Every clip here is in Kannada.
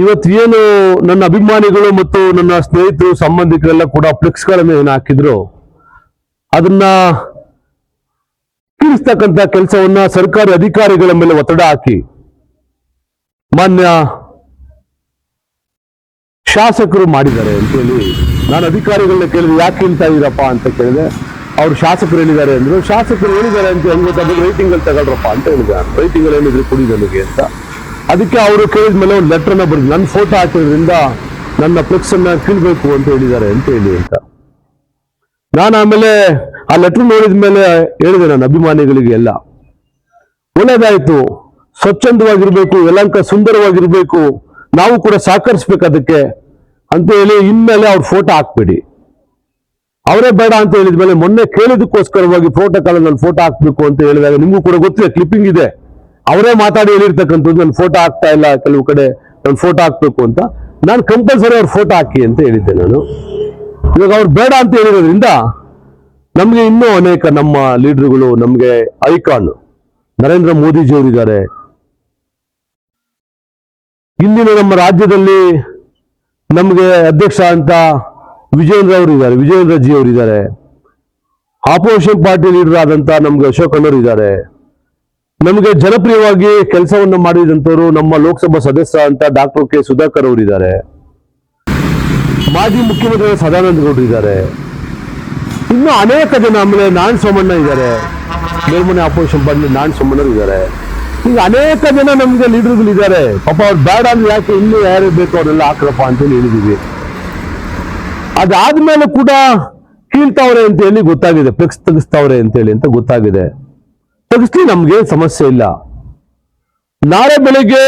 ಇವತ್ತು ಏನು ನನ್ನ ಅಭಿಮಾನಿಗಳು ಮತ್ತು ನನ್ನ ಸ್ನೇಹಿತರು ಸಂಬಂಧಿಕರೆಲ್ಲ ಕೂಡ ಫ್ಲೆಕ್ಸ್ಗಳನ್ನು ಏನು ಹಾಕಿದ್ರು ಅದನ್ನ ಕಿರಿಸ್ತಕ್ಕಂಥ ಕೆಲಸವನ್ನ ಸರ್ಕಾರಿ ಅಧಿಕಾರಿಗಳ ಮೇಲೆ ಒತ್ತಡ ಹಾಕಿ ಮಾನ್ಯ ಶಾಸಕರು ಮಾಡಿದ್ದಾರೆ ಅಂತೇಳಿ ನಾನು ಅಧಿಕಾರಿಗಳನ್ನ ಕೇಳಿದೆ, ಯಾಕೆ ಹೇಳ್ತಾ ಇದ್ದೀರಪ್ಪ ಅಂತ ಕೇಳಿದೆ. ಅವ್ರು ಶಾಸಕರು ಹೇಳಿದ್ದಾರೆ ಅಂದ್ರು. ಶಾಸಕರು ಹೇಳಿದ್ದಾರೆ ಅಂತ ಹೆಂಗ್ ಗೊತ್ತಾಗ ರೈಟಿಂಗ್ ಅಲ್ಲಿ ತಗೊಳ್ರಪ್ಪ ಅಂತ ಹೇಳಿದೆ. ರೈಟಿಂಗ್ ಅಲ್ಲಿ ಏನಿದ್ರೆ ಕೊಡಿ ನನಗೆ ಅಂತ. ಅದಕ್ಕೆ ಅವರು ಕೇಳಿದ ಮೇಲೆ ಒಂದು ಲೆಟರ್ನ ಬರೆದು ನನ್ನ ಫೋಟೋ ಹಾಕಿದ್ರಿಂದ ನನ್ನ ಫ್ಲೆಕ್ಸ್ ಅನ್ನ ಕೀಳ್ಬೇಕು ಅಂತ ಹೇಳಿದ್ದಾರೆ ಅಂತ ಹೇಳಿ ಅಂತ. ನಾನು ಆಮೇಲೆ ಆ ಲೆಟರ್ ನೋಡಿದ ಮೇಲೆ ಹೇಳಿದೆ ನನ್ನ ಅಭಿಮಾನಿಗಳಿಗೆ ಎಲ್ಲ ಒಳ್ಳೇದಾಯ್ತು, ಸ್ವಚ್ಛಂದವಾಗಿರ್ಬೇಕು, ಯಲಹಂಕ ಸುಂದರವಾಗಿರ್ಬೇಕು, ನಾವು ಕೂಡ ಸಹಕರಿಸ್ಬೇಕು ಅದಕ್ಕೆ ಅಂತ ಹೇಳಿ ಇನ್ಮೇಲೆ ಅವ್ರ ಫೋಟೋ ಹಾಕ್ಬೇಡಿ. ಅವರೇ ಬೇಡ ಅಂತ ಹೇಳಿದ್ಮೇಲೆ ಮೊನ್ನೆ ಕೇಳಿದಕ್ಕೋಸ್ಕರವಾಗಿ ಪ್ರೋಟೋಕಾಲ್ ನನ್ನ ಫೋಟೋ ಹಾಕ್ಬೇಕು ಅಂತ ಹೇಳಿದಾಗ ನಿಮಗೂ ಕೂಡ ಗೊತ್ತಿದೆ, ಕ್ಲಿಪ್ಪಿಂಗ್ ಇದೆ, ಅವರೇ ಮಾತಾಡಿ ಹೇಳಿರ್ತಕ್ಕಂಥದ್ದು ನನ್ನ ಫೋಟೋ ಹಾಕ್ತಾ ಇಲ್ಲ, ಕೆಲವು ಕಡೆ ನನ್ನ ಫೋಟೋ ಹಾಕ್ಬೇಕು ಅಂತ. ನಾನು ಕಂಪಲ್ಸರಿ ಅವ್ರ ಫೋಟೋ ಹಾಕಿ ಅಂತ ಹೇಳಿದ್ದೆ ನಾನು. ಇವಾಗ ಅವ್ರು ಬೇಡ ಅಂತ ಹೇಳಿರೋದ್ರಿಂದ ನಮ್ಗೆ ಇನ್ನೂ ಅನೇಕ ನಮ್ಮ ಲೀಡರ್ಗಳು, ನಮ್ಗೆ ಐಕಾನ್ ನರೇಂದ್ರ ಮೋದಿಜಿಯವರು ಇದ್ದಾರೆ, ಇಂದಿನ ನಮ್ಮ ರಾಜ್ಯದಲ್ಲಿ ನಮ್ಗೆ ಅಧ್ಯಕ್ಷ ಅಂತ ವಿಜೇಂದ್ರ ಅವರು ಇದ್ದಾರೆ, ವಿಜೇಂದ್ರ ಜಿ ಅವರು ಇದ್ದಾರೆ, ಆಪೋಸಿಷನ್ ಪಾರ್ಟಿ ಲೀಡರ್ ಆದಂತ ನಮ್ಗೆ ಅಶೋಕ್ ಅವರು ಇದ್ದಾರೆ, ನಮಗೆ ಜನಪ್ರಿಯವಾಗಿ ಕೆಲಸವನ್ನು ಮಾಡಿದಂತವರು ನಮ್ಮ ಲೋಕಸಭಾ ಸದಸ್ಯ ಅಂತ ಡಾಕ್ಟರ್ ಕೆ ಸುಧಾಕರ್ ಅವರು ಇದ್ದಾರೆ, ಮಾಜಿ ಮುಖ್ಯಮಂತ್ರಿ ಸದಾನಂದ ಗೌಡರು ಇದ್ದಾರೆ, ಇನ್ನು ಅನೇಕ ಜನ, ಆಮೇಲೆ ನಾನ್ ಸೋಮಣ್ಣ ಇದ್ದಾರೆ, ಮೇಲ್ಮನೆ ಆಪೋಸಿಷನ್ ಪಾರ್ಟಿ ನಾನ್ ಸೋಮಣ್ಣರು ಇದ್ದಾರೆ. ಈಗ ಅನೇಕ ಜನ ನಮ್ಗೆ ಲೀಡರ್ಗಳು ಇದ್ದಾರೆ. ಪಾಪ ಅವ್ರು ಬೇಡ ಅಂದ್ರೆ ಯಾಕೆ ಇನ್ನೂ ಯಾರು ಬೇಕು ಅವರೆಲ್ಲ ಹಾಕ್ರಪ್ಪ ಅಂತೇಳಿ ಹೇಳಿದೀವಿ. ಅದಾದ್ಮೇಲೆ ಕೂಡ ಕೀಳ್ತಾವ್ರೆ ಅಂತ ಹೇಳಿ ಗೊತ್ತಾಗಿದೆ, ಫ್ಲೆಕ್ಸ್ ತೆಗಿಸ್ತಾವ್ರೆ ಅಂತೇಳಿ ಅಂತ ಗೊತ್ತಾಗಿದೆ. ತೆಗಿಸ್ಲಿ, ನಮ್ಗೆ ಸಮಸ್ಯೆ ಇಲ್ಲ. ನಾಳೆ ಬೆಳಿಗ್ಗೆ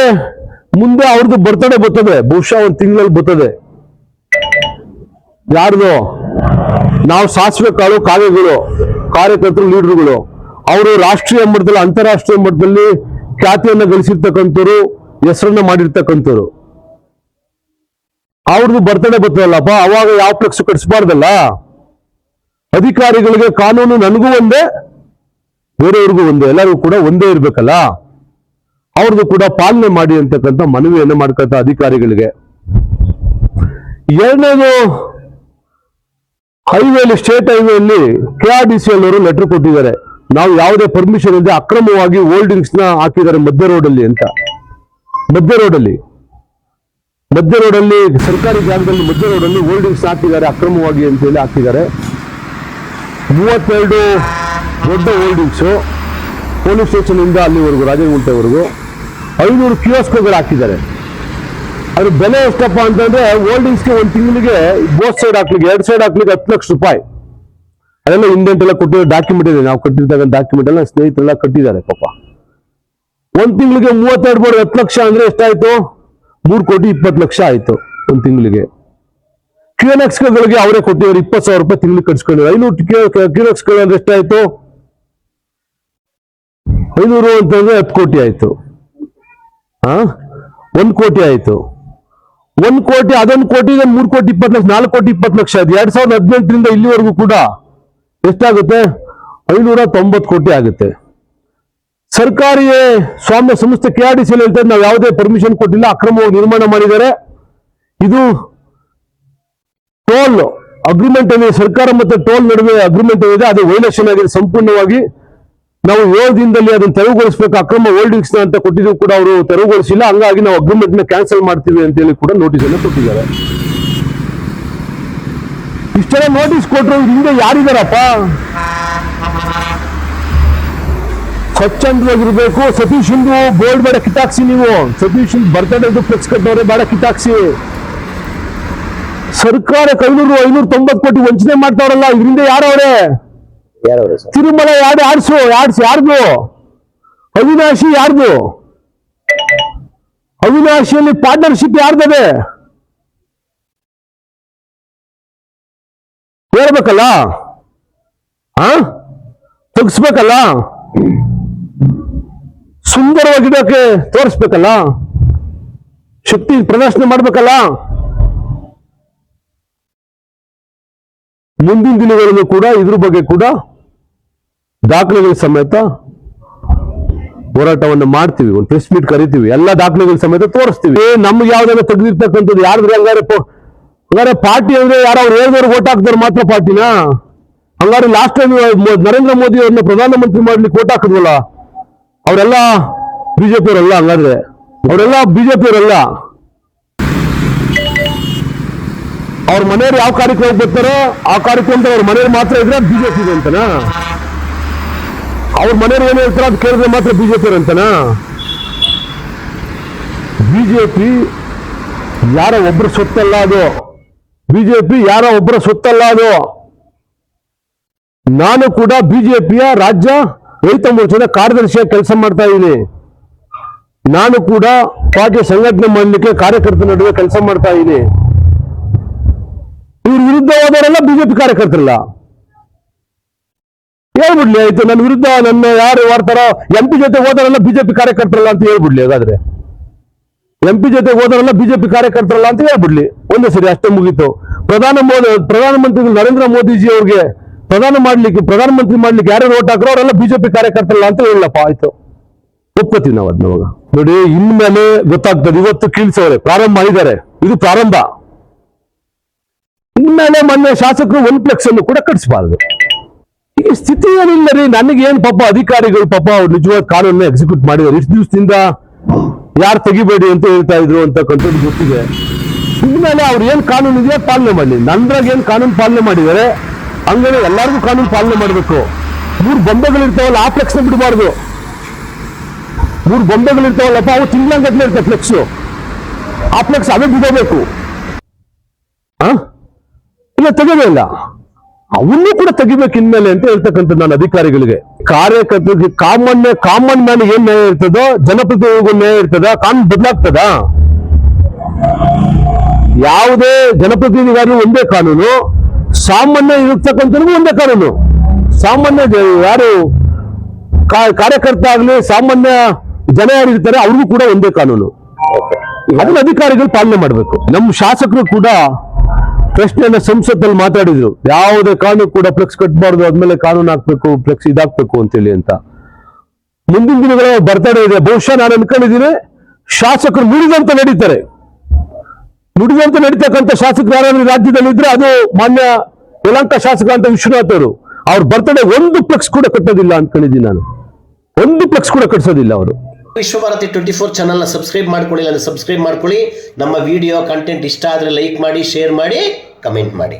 ಮುಂದೆ ಅವ್ರದ್ದು ಬರ್ತಡೇ ಬರ್ತದೆ, ಬಹುಶಃ ಒಂದು ತಿಂಗಳಲ್ಲಿ ಬರ್ತದೆ. ಯಾರ್ದು? ನಾವು ಸಾಸಿವೆ ಕಾಳು ಕಾವ್ಯಗಳು ಕಾರ್ಯಕರ್ತರು ಲೀಡರ್ಗಳು, ಅವರು ರಾಷ್ಟ್ರೀಯ ಮಟ್ಟದಲ್ಲಿ ಅಂತಾರಾಷ್ಟ್ರೀಯ ಮಟ್ಟದಲ್ಲಿ ಖ್ಯಾತಿಯನ್ನ ಗಳಿಸಿರ್ತಕ್ಕಂಥವ್ರು, ಹೆಸರನ್ನ ಮಾಡಿರ್ತಕ್ಕಂಥವ್ರು. ಅವ್ರದ್ದು ಬರ್ತಡೇ ಬರ್ತದಲ್ಲಪ್ಪ, ಅವಾಗ ಯಾವ ಫ್ಲೆಕ್ಸ್ ಕಟ್ಸ್ಬಾರ್ದಲ್ಲ. ಅಧಿಕಾರಿಗಳಿಗೆ ಕಾನೂನು ನನಗೂ ಒಂದೇ, ಬೇರೆಯವ್ರಿಗೂ ಒಂದೇ, ಎಲ್ಲರಿಗೂ ಕೂಡ ಒಂದೇ ಇರ್ಬೇಕಲ್ಲ. ಅವ್ರದ್ದು ಕೂಡ ಪಾಲನೆ ಮಾಡಿ ಅಂತಕ್ಕಂಥ ಮನವಿಯನ್ನು ಮಾಡ್ಕೊಂತ ಅಧಿಕಾರಿಗಳಿಗೆ. ಎರಡನೇದು, ಹೈವೇಲಿ, ಸ್ಟೇಟ್ ಹೈವೇಲಿ KRDCL ಅವರು ಲೆಟರ್ ಕೊಟ್ಟಿದ್ದಾರೆ, ನಾವು ಯಾವುದೇ ಪರ್ಮಿಷನ್ ಇಲ್ಲದೆ ಅಕ್ರಮವಾಗಿ ಹೋಲ್ಡಿಂಗ್ಸ್ ನ ಹಾಕಿದ್ದಾರೆ ಮಧ್ಯ ರೋಡಲ್ಲಿ ಅಂತ. ಮಧ್ಯ ರೋಡಲ್ಲಿ ಸರ್ಕಾರಿ ಜಾಗದಲ್ಲಿ ಮಧ್ಯ ರೋಡಲ್ಲಿ ಹೋಲ್ಡಿಂಗ್ಸ್ ಹಾಕಿದ್ದಾರೆ ಅಕ್ರಮವಾಗಿ ಅಂತ ಹೇಳಿ ಹಾಕಿದ್ದಾರೆ. 32 ದೊಡ್ಡ ಹೋಲ್ಡಿಂಗ್ಸ್, ಪೊಲೀಸ್ ಸ್ಟೇಷನ್ ಇಂದ ಅಲ್ಲಿವರೆಗೂ ರಾಜನಗುಂಟೆವರೆಗೂ 500 ಕಿಯೋಸ್ಕ್ಗಳು ಹಾಕಿದ್ದಾರೆ. ಅದ್ರ ಬೆಲೆ ಎಷ್ಟಪ್ಪ ಅಂತಂದ್ರೆ ಹೋಲ್ಡಿಂಗ್ಸ್ಗೆ ಒಂದು ತಿಂಗಳಿಗೆ ಬೋತ್ ಸೈಡ್ ಹಾಕ್ಲಿಕ್ಕೆ, 2 ಸೈಡ್ ಹಾಕ್ಲಿಕ್ಕೆ 10 ಲಕ್ಷ ರೂಪಾಯಿ. ಅದೆಲ್ಲ ಇಂಡೆಂಟ್ ಎಲ್ಲ ಕೊಟ್ಟಿರೋ ಡಾಕ್ಯುಮೆಂಟ್ ಇದೆ, ನಾವು ಕಟ್ಟಿರ್ತಕ್ಕಂಥ ಡಾಕ್ಯುಮೆಂಟ್ ಎಲ್ಲ ಸ್ನೇಹಿತರೆಲ್ಲ ಕಟ್ಟಿದ್ದಾರೆ ಪಾಪ. ಒಂದ್ ತಿಂಗಳಿಗೆ 32 ಬೋರ್ಡ್ 10 ಲಕ್ಷ ಅಂದ್ರೆ ಎಷ್ಟಾಯ್ತು? 3,20,00,000 ಆಯ್ತು ಒಂದ್ ತಿಂಗಳಿಗೆ. ಕ್ಯೂನೆಕ್ಸ್ಗಳಿಗೆ ಅವರೇ ಕೊಟ್ಟಿದ್ದಾರೆ 20,000 ರೂಪಾಯಿ ತಿಂಗಳಿಗೆ ಕಟ್ಸ್ಕೊಂಡಿದ್ದಾರೆ. 500 ಕ್ಯೂನೆಕ್ಸ್ಗಳು ಅಂದ್ರೆ ಎಷ್ಟಾಯ್ತು? 500 ಅಂತಂದ್ರೆ 10 ಕೋಟಿ ಆಯ್ತು. 1 ಕೋಟಿ ಆಯ್ತು. 1 ಕೋಟಿ, ಅದೊಂದು ಕೋಟಿಗೆ 3,20,00,000, 4,20,00,000 ಆಯ್ತು. 2018ರಿಂದ ಇಲ್ಲಿವರೆಗೂ ಕೂಡ ಎಷ್ಟಾಗುತ್ತೆ? 590 ಕೋಟಿ ಆಗುತ್ತೆ. ಸರ್ಕಾರಿ ಸ್ವಾಮ್ಯ ಸಂಸ್ಥೆ KRDCL ಹೇಳ್ತಾರೆ ನಾವು ಯಾವುದೇ ಪರ್ಮಿಷನ್ ಕೊಟ್ಟಿಲ್ಲ, ಅಕ್ರಮವಾಗಿ ನಿರ್ಮಾಣ ಮಾಡಿದ್ದಾರೆ. ಇದು ಟೋಲ್ ಅಗ್ರಿಮೆಂಟ್ ಏನಿದೆ, ಸರ್ಕಾರ ಮತ್ತೆ ಟೋಲ್ ನಡುವೆ ಅಗ್ರಿಮೆಂಟ್ ಏನಿದೆ, ಅದು ವೈಲೇಷನ್ ಆಗಿದೆ ಸಂಪೂರ್ಣವಾಗಿ. ನಾವು 7 ದಿನದಲ್ಲಿ ಅದನ್ನು ತೆರವುಗೊಳಿಸಬೇಕು, ಅಕ್ರಮ ಹೋಲ್ಡಿಂಗ್ಸ್ ಅಂತ ಕೊಟ್ಟಿದ್ರು ಕೂಡ ಅವರು ತೆರವುಗೊಳಿಸಿಲ್ಲ. ಹಂಗಾಗಿ ನಾವು ಅಗ್ರಿಮೆಂಟ್ ನ ಕ್ಯಾನ್ಸಲ್ ಮಾಡ್ತೀವಿ ಅಂತ ಹೇಳಿ ಕೂಡ ನೋಟಿಸ್ ಅನ್ನು ಕೊಟ್ಟಿದ್ದಾರೆ. ಇಷ್ಟೆಲ್ಲ ನೋಟಿಸ್ ಕೊಟ್ಟರು ಹಿಂದೆ ಯಾರಿದಾರಪ್ಪ? ಸ್ವಚ್ಛಂದವಾಗಿರ್ಬೇಕು. ಸತೀಶ್ ಬೋರ್ಡ್ ಬೇಡ ಕಿತ್ತಾಕ್ಸಿ, ನೀವು ಸತೀಶ್ ಬರ್ತಡೇ ಫ್ಲೆಕ್ಸ್ ಕಟ್ಟೋರೆ ಬೇಡ ಕಿತ್ತಾಕ್ಸಿ. ಸರ್ಕಾರಕ್ಕೆ 590 ಕೋಟಿ ವಂಚನೆ ಮಾಡ್ತಾವ್ರಲ್ಲ, ಇದರಿಂದ ಯಾರವ್ರೆ? ತಿರುಮಲ ಯಾರ್ದು? ಅವಿನಾಶಿ ಯಾರ್ದು? ಅವಿನಾಶಿಯಲ್ಲಿ ಪಾರ್ಟ್ನರ್ಶಿಪ್ ಯಾರ್ದದೆ ಹೇಳ್ಬೇಕಲ್ಲ, ತೆಗಿಸ್ಬೇಕಲ್ಲ, ಸುಂದರವಾಗಿಡಕ್ಕೆ ತೋರಿಸ್ಬೇಕಲ್ಲ, ಶಕ್ತಿ ಪ್ರದರ್ಶನ ಮಾಡ್ಬೇಕಲ್ಲ. ಮುಂದಿನ ದಿನಗಳಲ್ಲೂ ಕೂಡ ಇದ್ರ ಬಗ್ಗೆ ಕೂಡ ದಾಖಲೆಗಳ ಸಮೇತ ಹೋರಾಟವನ್ನು ಮಾಡ್ತೀವಿ, ಒಂದು ಪ್ರೆಸ್ ಮೀಟ್ ಕರಿತೀವಿ, ಎಲ್ಲ ದಾಖಲೆಗಳ ಸಮೇತ ತೋರಿಸ್ತೀವಿ. ನಮ್ಗೆ ಯಾವ್ದಾರ ತೆಗೆದಿರ್ತಕ್ಕಂಥದ್ದು ಯಾರ್ದು ಹಂಗಾರೆ ಪಾರ್ಟಿ ಅಂದ್ರೆ ಯಾರು ಅವ್ರು ಹೇಳಿದವ್ರು ಓಟ್ ಹಾಕ್ದವ್ರು ಮಾತ್ರ ಪಾರ್ಟಿನಾ? ಹಂಗಾರೆ ಲಾಸ್ಟ್ ಟೈಮ್ ನರೇಂದ್ರ ಮೋದಿ ಅವ್ರನ್ನ ಪ್ರಧಾನಮಂತ್ರಿ ಮಾಡ್ಲಿಕ್ಕೆ ಓಟ್ ಹಾಕಿದ್ವಲ್ಲ, ಅವರೆಲ್ಲ ಬಿಜೆಪಿ ಅವರಲ್ಲ. ಹಂಗಾದ್ರೆ ಅವರೆಲ್ಲ ಬಿಜೆಪಿ ಅವರಲ್ಲ. ಅವ್ರ ಮನೆಯವ್ರು ಯಾವ ಕಾರ್ಯಕ್ರಮಕ್ಕೆ ಬರ್ತಾರೋ ಆ ಕಾರ್ಯಕ್ರಮದ ಅವ್ರ ಮನೆಯವ್ರು ಮಾತ್ರ ಇದ್ರೆ ಬಿಜೆಪಿ ಅಂತನಾ? ಅವ್ರ ಮನೆಯವ್ರು ಏನು ಹೇಳ್ತಾರೋ ಅದು ಕೇಳಿದ್ರೆ ಮಾತ್ರ ಬಿಜೆಪಿ ಅಂತನಾ? ಬಿಜೆಪಿ ಯಾರ ಒಬ್ಬರ ಸೊತ್ತಲ್ಲ ಅದು. ಬಿಜೆಪಿ ಯಾರ ಒಬ್ಬರ ಸೊತ್ತಲ್ಲ ಅದು. ನಾನು ಕೂಡ ಬಿಜೆಪಿಯ ರಾಜ್ಯ ರೈತ ಮೋರ್ಚಾದ ಕಾರ್ಯದರ್ಶಿಯಾಗಿ ಕೆಲಸ ಮಾಡ್ತಾ ಇದ್ದೀನಿ. ನಾನು ಕೂಡ ಪಾರ್ಟಿ ಸಂಘಟನೆ ಮಾಡಲಿಕ್ಕೆ ಕಾರ್ಯಕರ್ತರ ನಡುವೆ ಕೆಲಸ ಮಾಡ್ತಾ ಇದ್ದೀನಿ. ಇವ್ರ ವಿರುದ್ಧ ಹೋದವರೆಲ್ಲ ಬಿಜೆಪಿ ಕಾರ್ಯಕರ್ತರಲ್ಲ. ಹೇಳ್ಬಿಡ್ಲಿ ಆಯ್ತು, ನನ್ನ ವಿರುದ್ಧ ನನ್ನ ಯಾರು ಮಾಡ್ತಾರೋ MP ಜೊತೆ ಹೋದವರೆಲ್ಲ ಬಿಜೆಪಿ ಕಾರ್ಯಕರ್ತರಲ್ಲ ಅಂತ ಹೇಳ್ಬಿಡ್ಲಿ. ಹಾಗಾದ್ರೆ MP ಜೊತೆ ಹೋದವರೆಲ್ಲ ಬಿಜೆಪಿ ಕಾರ್ಯಕರ್ತರಲ್ಲ ಅಂತ ಹೇಳ್ಬಿಡ್ಲಿ, ಒಂದೇ ಸರಿ, ಅಷ್ಟೇ ಮುಗೀತು. ಪ್ರಧಾನಮಂತ್ರಿ ನರೇಂದ್ರ ಮೋದಿಜಿ ಅವ್ರಿಗೆ ಪ್ರಧಾನಮಂತ್ರಿ ಮಾಡ್ಲಿಕ್ಕೆ ಯಾರು ಓಟ್ ಹಾಕ್ರೋ ಅವರೆಲ್ಲ ಬಿಜೆಪಿ ಕಾರ್ಯಕರ್ತರಲ್ಲ ಅಂತ ಹೇಳಪ್ಪ, ಆಯ್ತು, ಒಪ್ಕೋತೀವಿ ನಾವು ಅದನ್ನ. ಅವಾಗ ನೋಡಿ, ಇನ್ಮೇಲೆ ಗೊತ್ತಾಗ್ತದೆ. ಇವತ್ತು ಕೀಳ್ಸವ್ರೆ, ಪ್ರಾರಂಭ ಮಾಡಿದ್ದಾರೆ, ಇದು ಪ್ರಾರಂಭ. ಇನ್ಮೇಲೆ ಮೊನ್ನೆ ಶಾಸಕರು 1 ಫ್ಲೆಕ್ಸ್ ಅನ್ನು ಕೂಡ ಕಟ್ಟಿಸಬಾರದು. ಈ ಸ್ಥಿತಿ ಏನಿಲ್ಲ ರೀ. ನನಗೇನು ಪಾಪ ಅಧಿಕಾರಿಗಳು ಪಾಪ ಅವ್ರು ನಿಜವಾದ ಕಾನೂನನ್ನ ಎಕ್ಸಿಕ್ಯೂಟ್ ಮಾಡಿದ್ದಾರೆ. ಇಷ್ಟು ದಿವಸದಿಂದ ಯಾರು ತೆಗಿಬೇಡಿ ಅಂತ ಹೇಳ್ತಾ ಇದ್ರು ಅಂತಕ್ಕಂಥದ್ದು ಗೊತ್ತಿದೆ. ಇನ್ಮೇಲೆ ಅವ್ರು ಏನ್ ಕಾನೂನು ಇದೆಯಾ ಪಾಲನೆ ಮಾಡಲಿ. ನಂದ್ರಾಗ ಏನ್ ಕಾನೂನು ಪಾಲನೆ ಮಾಡಿದ್ದಾರೆ ಹಂಗೇನೆ ಎಲ್ಲರಿಗೂ ಕಾನೂನು ಪಾಲನೆ ಮಾಡಬೇಕು. 3 ಬೊಂಬೆಗಳಿರ್ತಾವಲ್ಲ, ಆ ಫ್ಲೆಕ್ಸ್ ಬಿಡಬಾರ್ದು. 3 ಬೊಂಬೆಗಳಿರ್ತಾವಲ್ಲಪ್ಪ, ಅವು ತಿಂಗಳಂಗಟ್ಲೆ ಇರ್ತವೆ ಫ್ಲೆಕ್ಸ್. ಆ ಫ್ಲೆಕ್ಸ್ ಅವೇ ಬಿಡಬೇಕು. ಇಲ್ಲ, ತೆಗೆದೇ ಇಲ್ಲ. ಅವನ್ನೂ ಕೂಡ ತೆಗಿಬೇಕು ಇನ್ಮೇಲೆ ಅಂತ ಹೇಳ್ತಕ್ಕಂಥದ್ದು ನಾನು ಅಧಿಕಾರಿಗಳಿಗೆ. ಕಾರ್ಯಕರ್ತರಿಗೆ ಕಾಮನ್ ಮ್ಯಾನ್ ಏನ್ ನ್ಯಾಯ ಇರ್ತದೋ ಜನಪ್ರತಿನಿಧಿಗೂ ನ್ಯಾಯ ಇರ್ತದ? ಕಾನೂನು ಬದಲಾಗ್ತದ? ಯಾವುದೇ ಜನಪ್ರತಿನಿಧಿಗಾರರು ಒಂದೇ ಕಾನೂನು, ಸಾಮಾನ್ಯ ಇರತಕ್ಕಂಥವ್ರಿಗೂ ಒಂದೇ ಕಾನೂನು. ಸಾಮಾನ್ಯ ಯಾರು ಕಾರ್ಯಕರ್ತ ಆಗ್ಲಿ, ಸಾಮಾನ್ಯ ಜನ ಯಾರು ಇರ್ತಾರೆ ಅವ್ರಿಗೂ ಕೂಡ ಒಂದೇ ಕಾನೂನು. ಅದನ್ನ ಅಧಿಕಾರಿಗಳು ಪಾಲನೆ ಮಾಡಬೇಕು. ನಮ್ಮ ಶಾಸಕರು ಕೂಡ ಪ್ರಶ್ನೆಯನ್ನ ಸಂಸತ್ತಲ್ಲಿ ಮಾತಾಡಿದ್ರು, ಯಾವುದೇ ಕಾನೂನು ಕೂಡ ಫ್ಲೆಕ್ಸ್ ಕಟ್ಟಬಾರ್ದು, ಆದ್ಮೇಲೆ ಕಾನೂನು ಹಾಕ್ಬೇಕು, ಫ್ಲೆಕ್ಸ್ ಇದಾಕ್ಬೇಕು ಅಂತೇಳಿ ಅಂತ. ಮುಂದಿನ ದಿನಗಳ ಬರ್ತಡೇ ಇದೆ. ಬಹುಶಃ ನಾನು ಅನ್ಕೊಂಡಿದ್ದೀನಿ ಶಾಸಕರು ನುಡಿದಂತೆ ನಡೀತಕ್ಕಂಥ ಶಾಸಕರು ಯಾರಾದ್ರೂ ರಾಜ್ಯದಲ್ಲಿ ಇದ್ರೆ ಅದು ಮಾನ್ಯ ಯಲಹಂಕ ಶಾಸಕ ಅಂತ ವಿಶ್ವನಾಥ್ ಅವರು. ಅವ್ರ ಬರ್ತಡೇ 1 ಫ್ಲೆಕ್ಸ್ ಕೂಡ ಕಟ್ಟೋದಿಲ್ಲ ಅನ್ಕೊಂಡಿದ್ದೀನಿ ನಾನು. 1 ಫ್ಲೆಕ್ಸ್ ಕೂಡ ಕಟ್ಟಿಸೋದಿಲ್ಲ ಅವರು. ವಿಶ್ವಭಾರತಿ 24 ಚಾನಲ್ನ ಸಬ್ಸ್ಕ್ರೈಬ್ ಮಾಡ್ಕೊಳ್ಳಿ, ಸಬ್ಸ್ಕ್ರೈಬ್ ಮಾಡ್ಕೊಳ್ಳಿ. ನಮ್ಮ ವಿಡಿಯೋ ಕಂಟೆಂಟ್ ಇಷ್ಟ ಆದರೆ ಲೈಕ್ ಮಾಡಿ, ಶೇರ್ ಮಾಡಿ, ಕಮೆಂಟ್ ಮಾಡಿ.